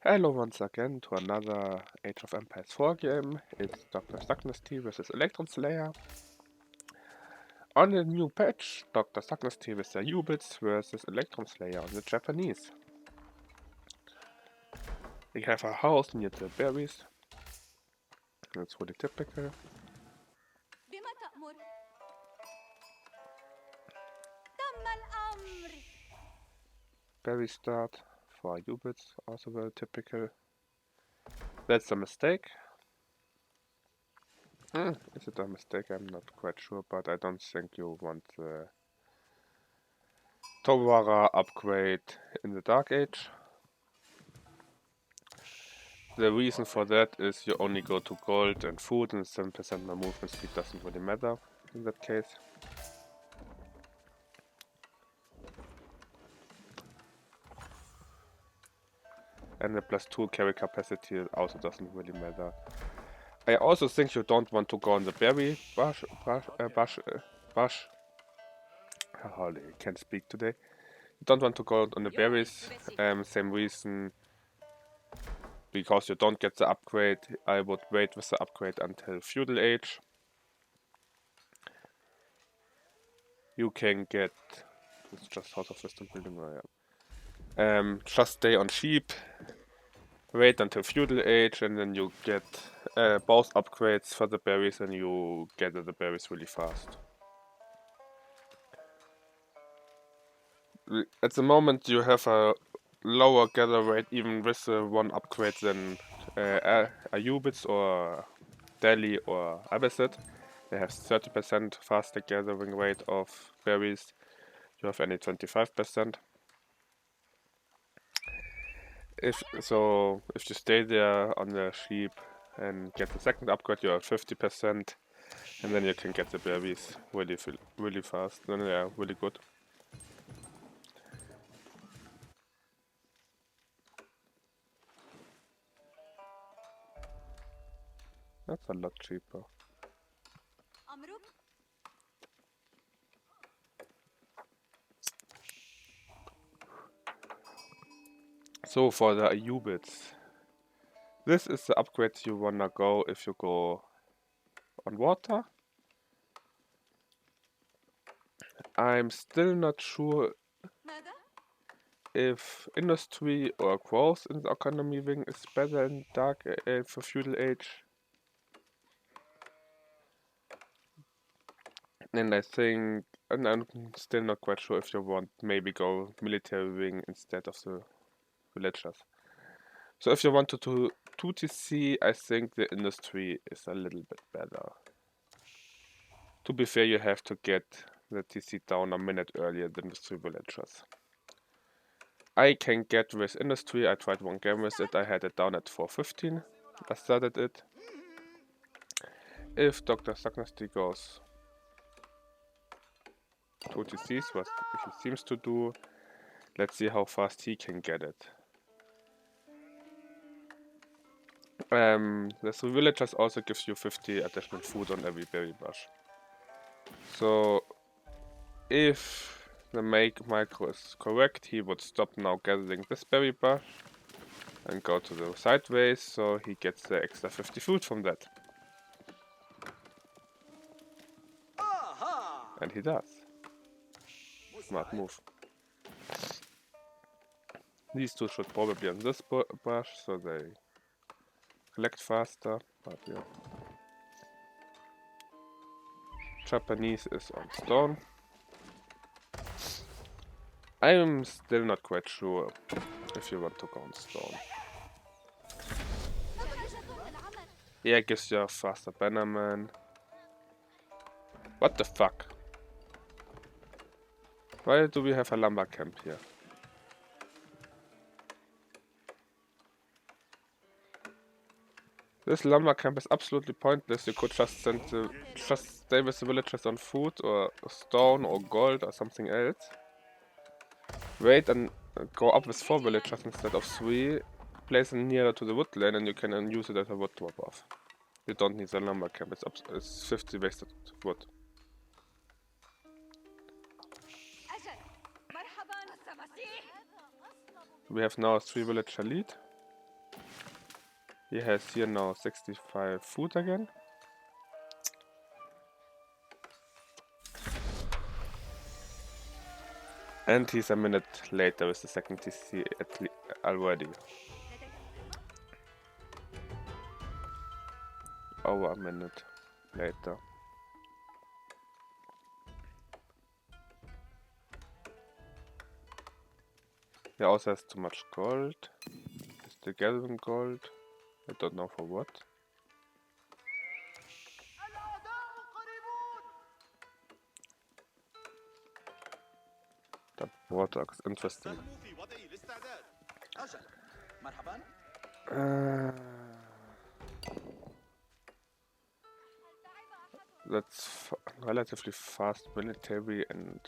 Hello once again to another Age of Empires 4 game. It's Dr. Dynasty vs Electron Slayer. On the new patch, Dr. Dynasty with the Ayyubids versus Electron Slayer on the Japanese. We have a house near the berries. That's really typical. Berry start for Ayyubids, also very typical. That's a mistake. Is it a mistake? I'm not quite sure, but I don't think you want the Towara upgrade in the Dark Age. The reason for that is you only go to gold and food, and 7% more movement speed doesn't really matter in that case. And the +2 carry capacity also doesn't really matter. I also think you don't want to go on the berry bush. Holy, I can't speak today. You don't want to go on the berries. Same reason. Because you don't get the upgrade, I would wait with the upgrade until Feudal Age. You can get. It's just House of Wisdom building. Oh, yeah. Just stay on sheep. Wait until Feudal Age, and then you get both upgrades for the berries, and you gather the berries really fast. At the moment, you have a lower gather rate, even with one upgrade, than Ayyubids or Delhi or Abbasid. They have 30% faster gathering rate of berries. You have only 25%. If you stay there on the sheep and get the second upgrade, you have 50%, and then you can get the berries really fast. Then they are really good. That's a lot cheaper. So for the Ayyubids, this is the upgrade you wanna go if you go on water. I'm still not sure if industry or growth in the economy wing is better in Dark for Feudal Age. And I think, and I'm still not quite sure if you want maybe go military wing instead of the villagers. So if you want to do 2TC, I think the industry is a little bit better. To be fair, you have to get the TC down a minute earlier than the 3 villagers. I can get with industry. I tried one game with it. I had it down at 415. I started it. If Dr. Dynasty goes 2TCs, what he seems to do, let's see how fast he can get it. The 3 villagers also gives you 50 additional food on every berry bush. So if the micro is correct, he would stop now gathering this berry bush and go to the sideways, so he gets the extra 50 food from that. And he does. Smart move. These two should probably be on this bush, so they collect faster, but yeah. Japanese is on stone. I'm still not quite sure if you want to go on stone. Yeah, gives you a faster bannerman. What the fuck? Why do we have a lumber camp here? This lumber camp is absolutely pointless. You could just just stay with the villagers on food or stone or gold or something else. Wait and go up with 4 villagers instead of 3. Place it nearer to the wood lane and you can use it as a wood drop off. You don't need the lumber camp. It's 50 wasted wood. We have now a 3 villager lead. He has here now 65 food again. And he's a minute later with the second TC already. Over a minute later. He also has too much gold. He's still gathering gold. I don't know for what. That water is interesting. That's relatively fast military and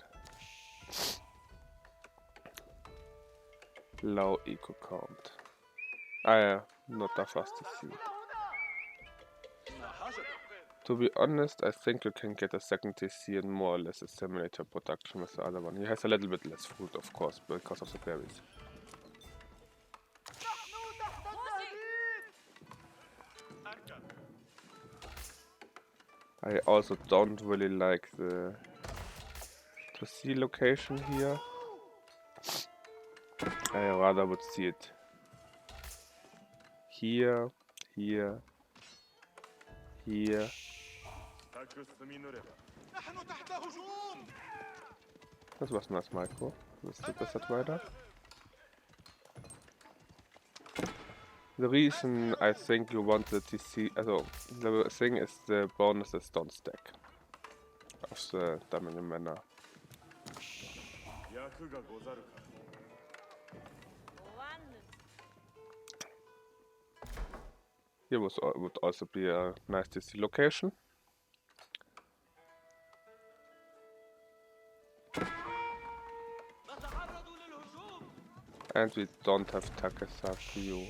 low eco count. Yeah, not that fast to see. To be honest, I think you can get a second TC and more or less a simulator production with the other one. He has a little bit less food, of course, because of the berries. I also don't really like the to see location here. I rather would see it here, here, here. Das war's nice, Micro. Das ist besser weiter. The reason I think you want the TC, the thing is the bonuses don't stack of the Dominion Manor. Here would also be a nice TC location. And we don't have Takasaki.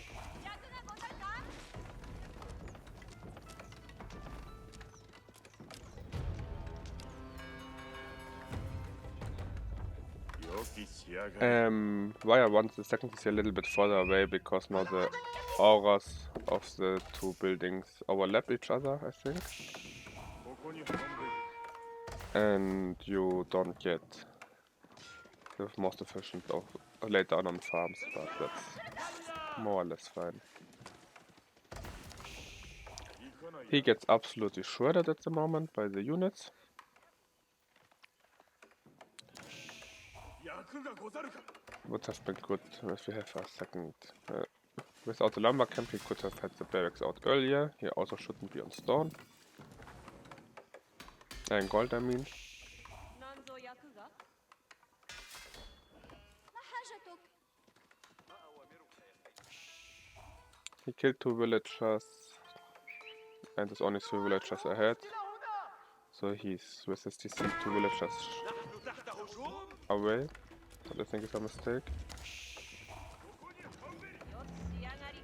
Why I want the second TC a little bit further away, because now the auras of the two buildings overlap each other, I think. And you don't get the most efficient of later on farms, but that's more or less fine. He gets absolutely shredded at the moment by the units. Would have been good if we have a second. Without the lumber camp, he could have had the barracks out earlier. He also shouldn't be on stone. And gold, I mean. He killed 2 villagers. And there's only 3 villagers ahead. So he's with his TC 2 villagers away. What I think is a mistake.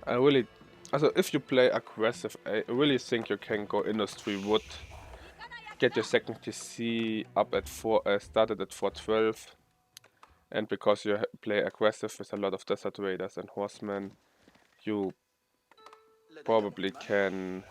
I really, if you play aggressive, I really think you can go industry wood, get your second TC up at started at 412, and because you play aggressive with a lot of desert raiders and horsemen, you probably can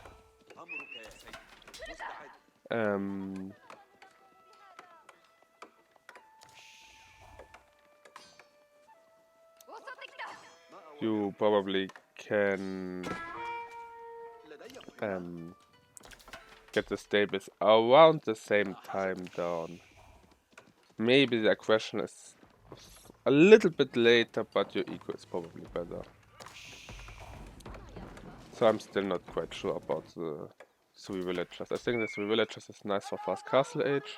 get the stables around the same time down. Maybe the aggression is a little bit later, but your eco is probably better. So I'm still not quite sure about the 3 villagers. I think the 3 villagers is nice for fast castle age.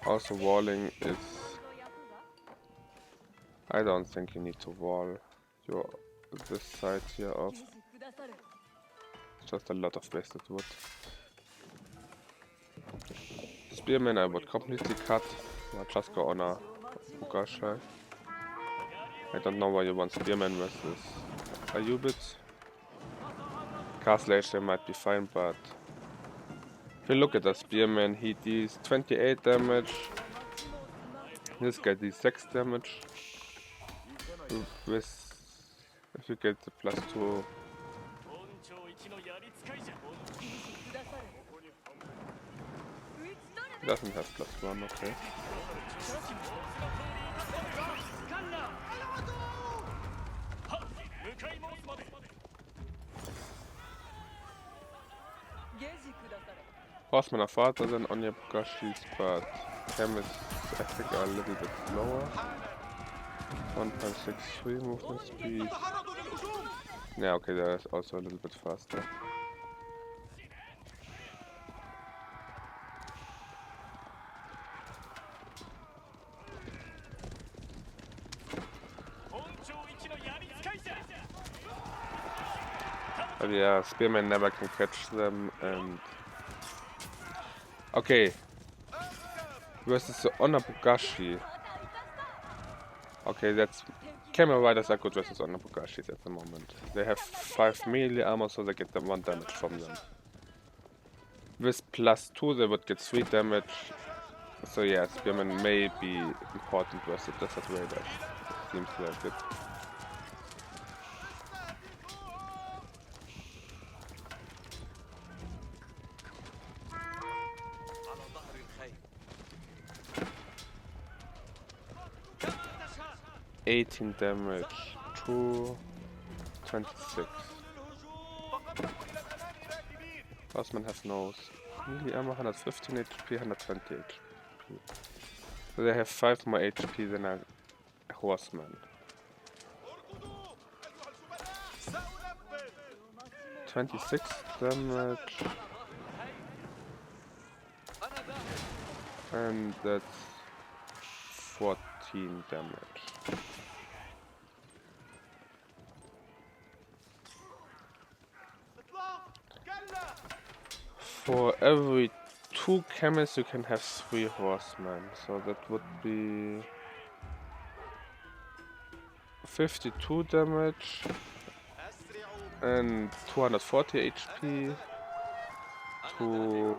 Also walling is... I don't think you need to wall this side here off. Just a lot of wasted wood. Spearman I would completely cut. I'll just go on a Ukashai. I don't know why you want Spearman versus Ayyubids. Castle Age they might be fine, but If you look at the spearman, he deals 28 damage. This guy deals 6 damage. With if you get the +2. Doesn't have +1, okay. Horsemen are faster than Onyabugashis, but Chem is, I think, a little bit slower. 1.63 movement speed. Yeah, okay, that is also a little bit faster. But yeah, Spearman never can catch them, and... Okay. Versus the Onabugashi. Okay, that's... Camel Riders are good versus Onabugashis at the moment. They have 5 melee armor, so they get them 1 damage from them. With +2 they would get 3 damage. So yeah, Spearman may be important versus Desert Raiders. Seems like it. $18 damage to 26. Horsemen have no melee armor, 115 HP, 120 HP. So they have 5 more HP than a horseman. 26 damage. And that's 14 damage. For every 2 chemists you can have 3 horsemen, so that would be 52 damage and 240 HP to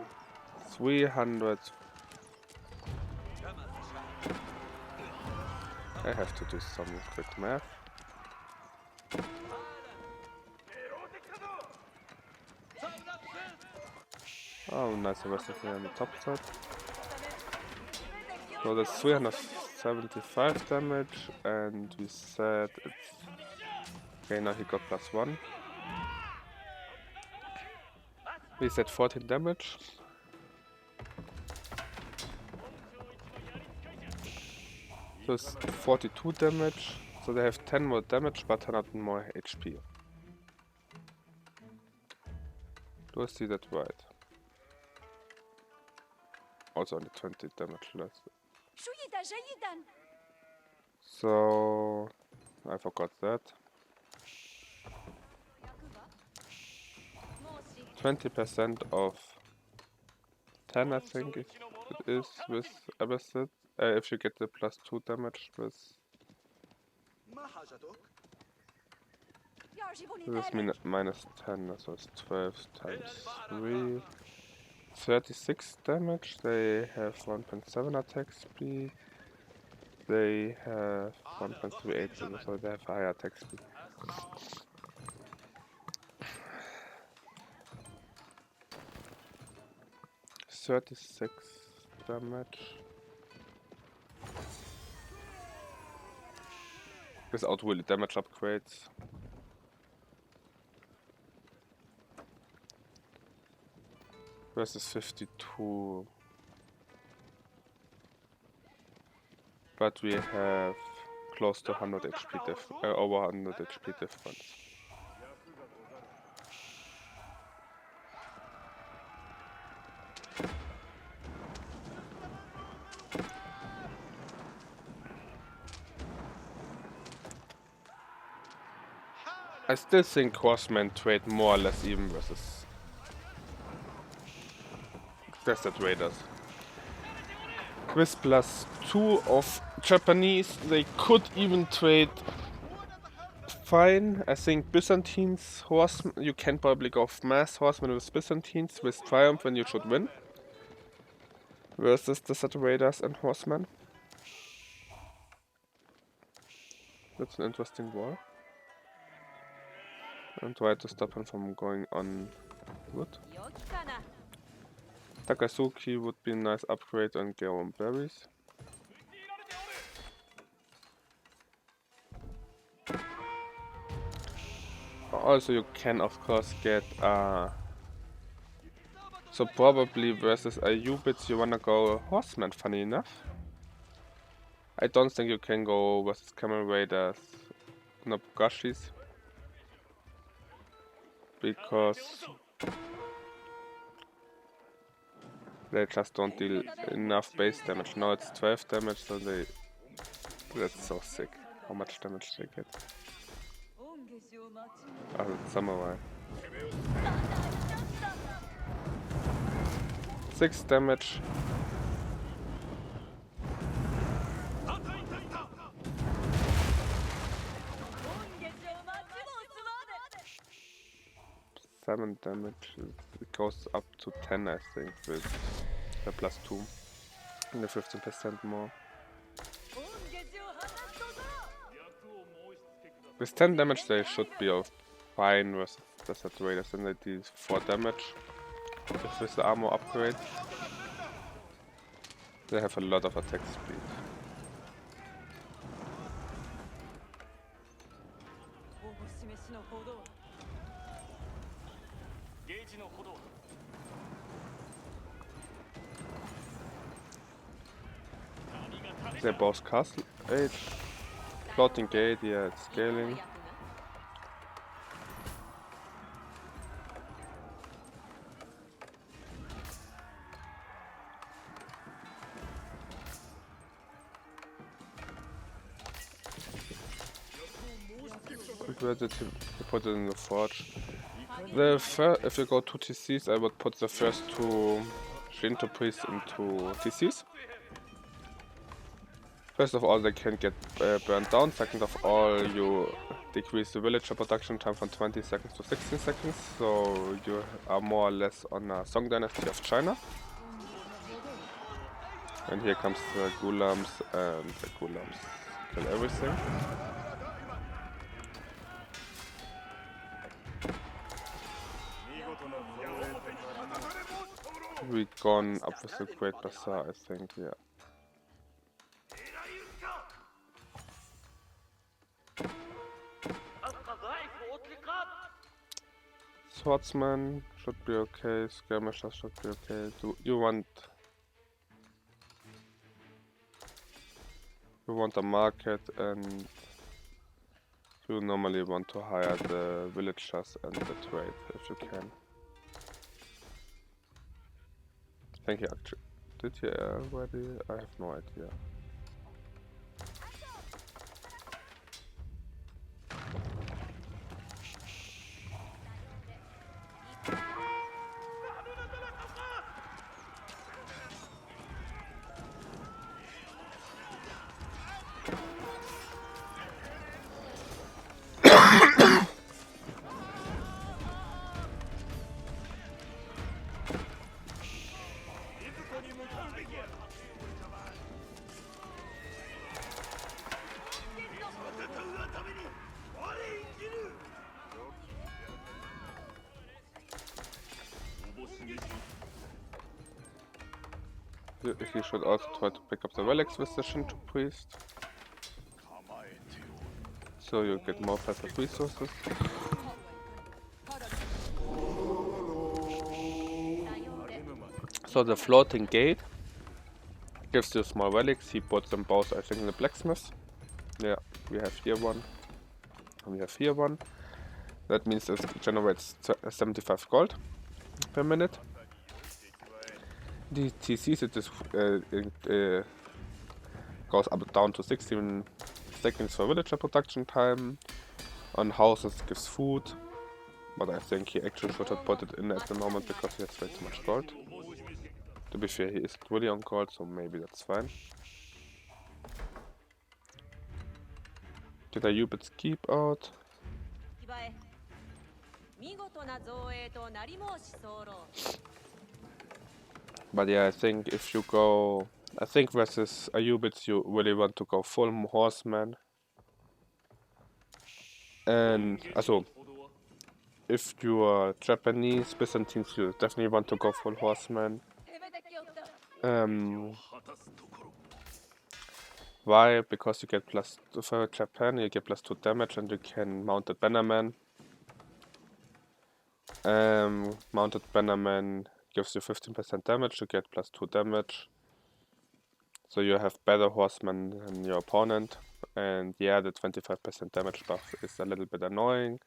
300. I have to do some quick math. Oh, nice recipe on the top side. So that's 375 damage, and we said it's... Okay, now he got +1. We said 14 damage. So it's 42 damage, so they have 10 more damage but 100 more HP. Do I see that right? Also only 20 damage less. So... I forgot that. 20% of 10 I think it is with Ayyubids. If you get the +2 damage with... This means -10, so it's 12 times 3. 36 damage, they have 1.7 attack speed. They have 1.38, so they have higher attack speed. $36 damage. Without really damage upgrades. Versus 52. But we have close to 100 HP over 100 HP difference. I still think horsemen trade more or less even versus Desert Raiders. With +2 of Japanese, they could even trade fine. I think Byzantines horsemen, you can probably go mass horsemen with Byzantines with Triumph when you should win. Versus the Raiders and horsemen. That's an interesting war. And try to stop him from going on wood. Takasuki would be a nice upgrade on Gaon Berries. Also you can of course get so probably versus Ayyubids you wanna go horseman, funny enough. I don't think you can go versus Camel Raiders Nobugashis. Because they just don't deal enough base damage. Now it's 12 damage, so that's so sick. How much damage they get. Oh, it's Samurai. 6 damage. Seven damage. It goes up to 10, I think, with the +2 and the 15% more. With 10 damage, they should be fine versus the Raiders, and they deal 4 damage. With the armor upgrade, they have a lot of attack speed. They're both castle age. Floating gate, yeah, it's scaling. Where did he put it in the forge? If you go to TCs, I would put the first 2 Shinto priests into TCs. First of all, they can get burned down. Second of all, you decrease the villager production time from 20 seconds to 16 seconds, so you are more or less on a Song Dynasty of China. And here comes the Gulams, and the Gulams kill everything. We gone up with the Great Bazaar, I think, yeah. Swordsman should be okay, skirmishers should be okay. You want a market, and you normally want to hire the villagers and the trade if you can. I think he actually did he already? I have no idea. He should also try to pick up the relics with the Shinto priest, so you get more passive resources. So the floating gate gives you small relics. He puts them both, I think, in the blacksmith. Yeah, we have here one, and we have here one. That means it generates 75 gold per minute. The TCs it goes up down to 16 seconds for villager production time. On houses it gives food, but I think he actually should have put it in at the moment because he has way too much gold. To be fair, he is really on gold, so maybe that's fine. Did Ayyubids keep out? But yeah, I think if you go, I think versus Ayyubids you really want to go full horseman. And also, if you are Japanese Byzantines, you definitely want to go full horseman. Why? Because you get plus for Japan, you get plus 2 damage, and you can mounted bannerman. Mounted bannerman gives you 15% damage. You get plus 2 damage. So you have better horsemen than your opponent. And yeah, the 25% damage buff is a little bit annoying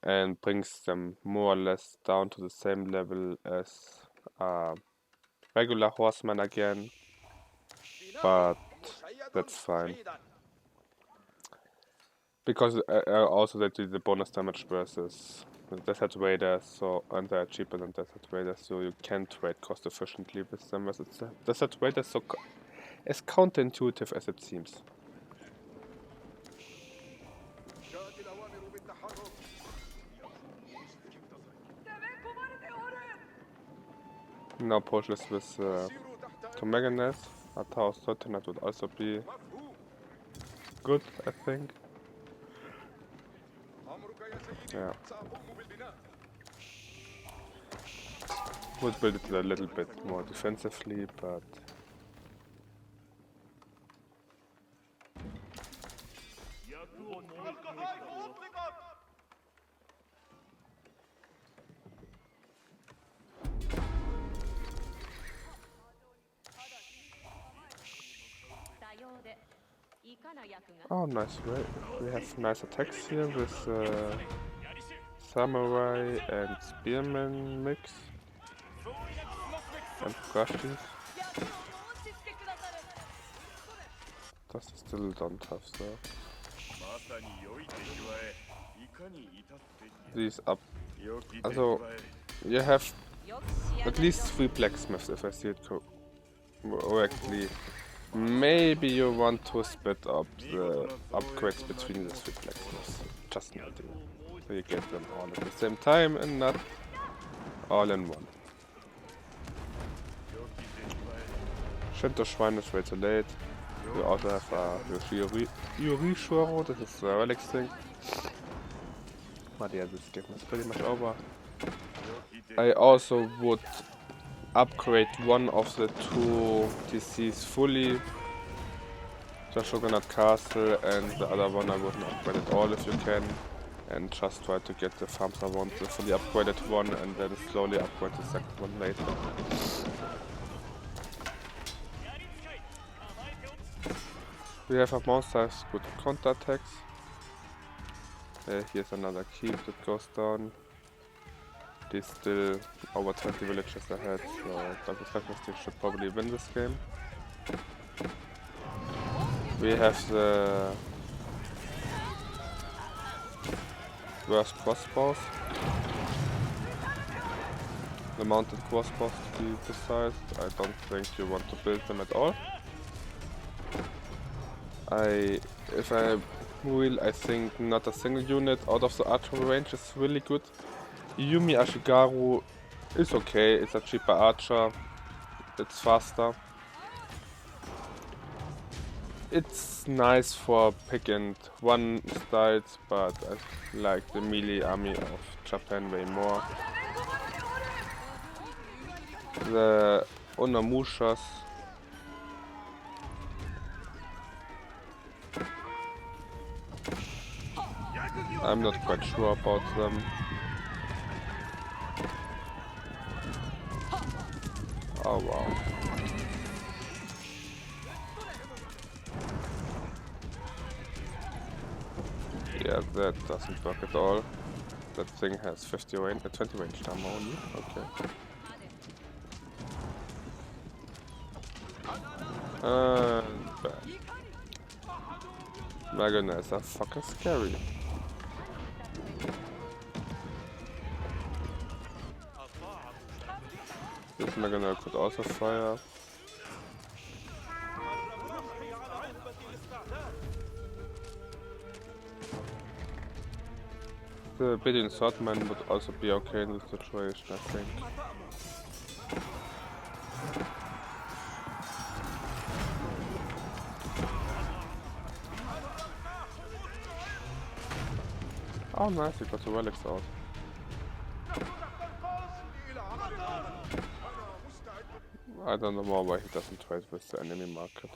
and brings them more or less down to the same level as regular horseman again. But that's fine. Because also they do the bonus damage versus the Desert Raiders, so and they're cheaper than Desert Raiders, so you can trade cost efficiently with them versus the Desert Raiders, so as counterintuitive as it seems. Now pushless with to Meganess. A Taos Lieutenant would also be good, I think. Yeah. Would build it a little bit more defensively, but oh, nice, right? We have nice attacks here with Samurai and Spearman mix. And brushes. Das ist still don't have so. These up. Also, you have at least 3 blacksmiths if I see it correctly. Maybe you want to split up the upgrades between the 3 blacksmiths. Just an idea. So you get them all at the same time and not all in one. Shinto Shrine is way too late. We also have a Yuri Shoro, this is the relic thing. But yeah, this game is pretty much over. I also would upgrade one of the 2 DCs fully. The Shogunate Castle, and the other one I wouldn't upgrade at all if you can. And just try to get the farms I want, the fully upgraded one, and then slowly upgrade the second one later. We have a monster with good counter attacks. Here's another keep that goes down. They're still over 20 villages ahead, so Douglas Dynasty should probably win this game. We have the worst crossbows. The mounted crossbows to be precise. I don't think you want to build them at all. If I will, I think not a single unit out of the archery range is really good. Yumi Ashigaru is okay, it's a cheaper archer, it's faster. It's nice for pick and one styles, but I like the melee army of Japan way more. The Onamushas I'm not quite sure about them. Oh wow. Yeah, that doesn't work at all. That thing has 20 range time only. Okay. And bad. My goodness, that's fucking scary. This Meganel could also fire. The Billion Swordman would also be okay in this situation, I think. Oh nice, he got the relics out. I don't know more why he doesn't trade with the enemy market.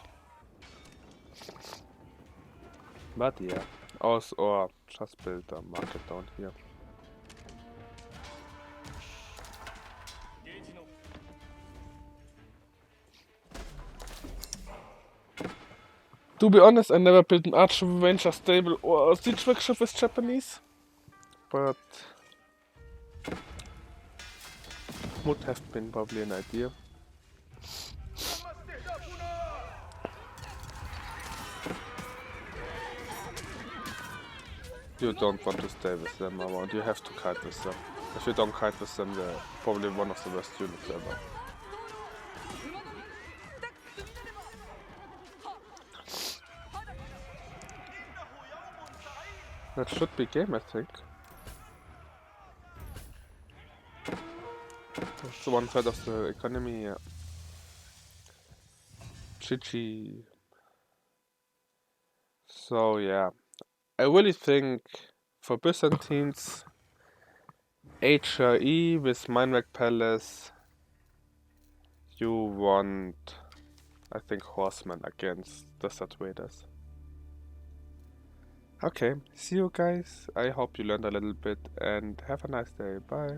But yeah, also or just build a market down here. To be honest, I never built an Archer Ranger stable or a Siege Workshop with Japanese, but would have been probably an idea. You don't want to stay with them around, you have to kite with them. If you don't kite with them, they're probably one of the worst units ever. That should be game, I think. That's one side of the economy, yeah. GG. So yeah, I really think for Byzantines, HRE with Mindwreck Palace, you want, I think, Horsemen against Desert Raiders. Okay, see you guys. I hope you learned a little bit and have a nice day. Bye.